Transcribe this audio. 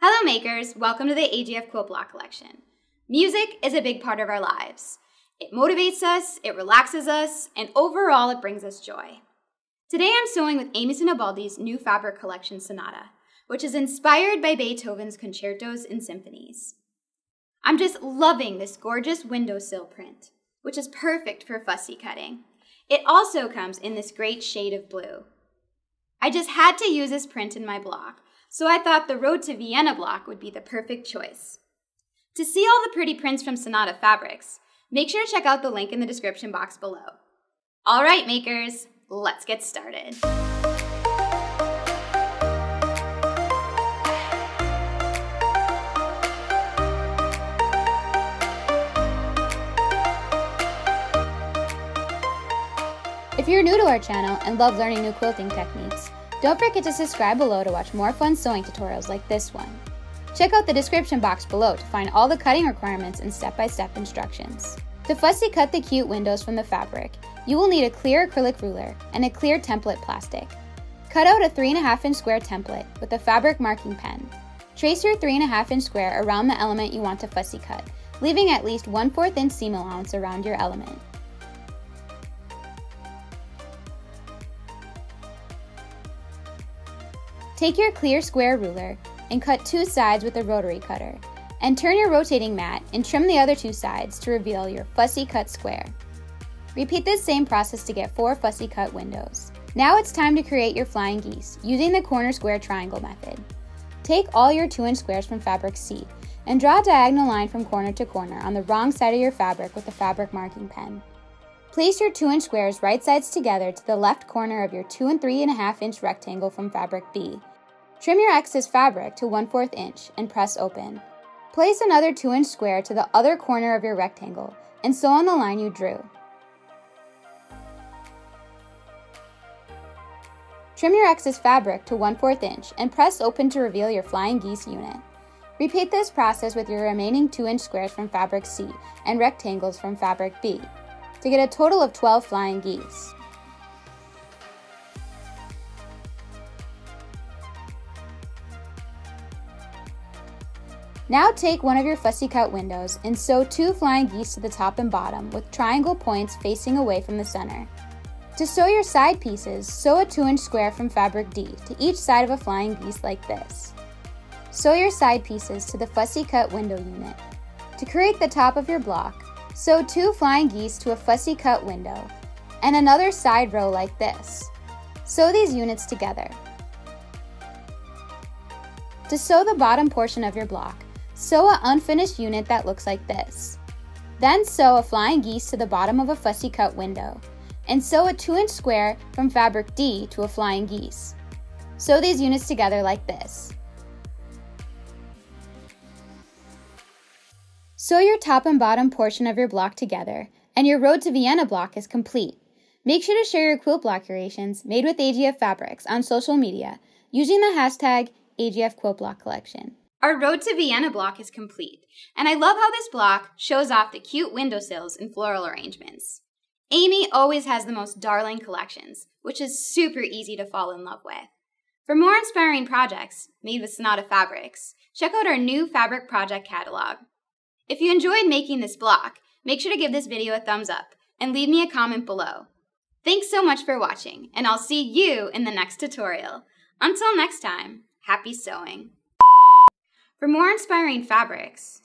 Hello makers, welcome to the AGF Quilt Block collection. Music is a big part of our lives. It motivates us, it relaxes us, and overall it brings us joy. Today I'm sewing with Amy Sinibaldi's new fabric collection Sonata, which is inspired by Beethoven's concertos and symphonies. I'm just loving this gorgeous windowsill print, which is perfect for fussy cutting. It also comes in this great shade of blue. I just had to use this print in my block, so I thought the Road to Vienna block would be the perfect choice. To see all the pretty prints from Sonata fabrics, make sure to check out the link in the description box below. All right, makers, let's get started. If you're new to our channel and love learning new quilting techniques, don't forget to subscribe below to watch more fun sewing tutorials like this one. Check out the description box below to find all the cutting requirements and step-by-step instructions. To fussy cut the cute windows from the fabric, you will need a clear acrylic ruler and a clear template plastic. Cut out a 3.5-inch square template with a fabric marking pen. Trace your 3.5-inch square around the element you want to fussy cut, leaving at least 1/4 inch seam allowance around your element. Take your clear square ruler and cut 2 sides with a rotary cutter, and turn your rotating mat and trim the other 2 sides to reveal your fussy cut square. Repeat this same process to get 4 fussy cut windows. Now it's time to create your flying geese using the corner square triangle method. Take all your 2-inch squares from fabric C and draw a diagonal line from corner to corner on the wrong side of your fabric with a fabric marking pen. Place your 2-inch squares right sides together to the left corner of your 2 and 3.5-inch rectangle from fabric B. Trim your excess fabric to 1/4 inch and press open. Place another 2-inch square to the other corner of your rectangle and sew on the line you drew. Trim your excess fabric to 1/4 inch and press open to reveal your flying geese unit. Repeat this process with your remaining 2-inch squares from fabric C and rectangles from fabric B to get a total of 12 flying geese. Now take one of your fussy cut windows and sew 2 flying geese to the top and bottom with triangle points facing away from the center. To sew your side pieces, sew a 2-inch square from fabric D to each side of a flying geese like this. Sew your side pieces to the fussy cut window unit. To create the top of your block, sew 2 flying geese to a fussy cut window and another side row like this. Sew these units together. To sew the bottom portion of your block, sew an unfinished unit that looks like this. Then sew a flying geese to the bottom of a fussy cut window, and sew a 2-inch square from fabric D to a flying geese. Sew these units together like this. Sew your top and bottom portion of your block together, and your Road to Vienna block is complete. Make sure to share your quilt block creations made with AGF fabrics on social media using the hashtag AGF Quilt Block Collection. Our Road to Vienna block is complete, and I love how this block shows off the cute windowsills and floral arrangements. Amy always has the most darling collections, which is super easy to fall in love with. For more inspiring projects made with Sonata fabrics, check out our new fabric project catalog. If you enjoyed making this block, make sure to give this video a thumbs up and leave me a comment below. Thanks so much for watching, and I'll see you in the next tutorial. Until next time, happy sewing! For more inspiring fabrics,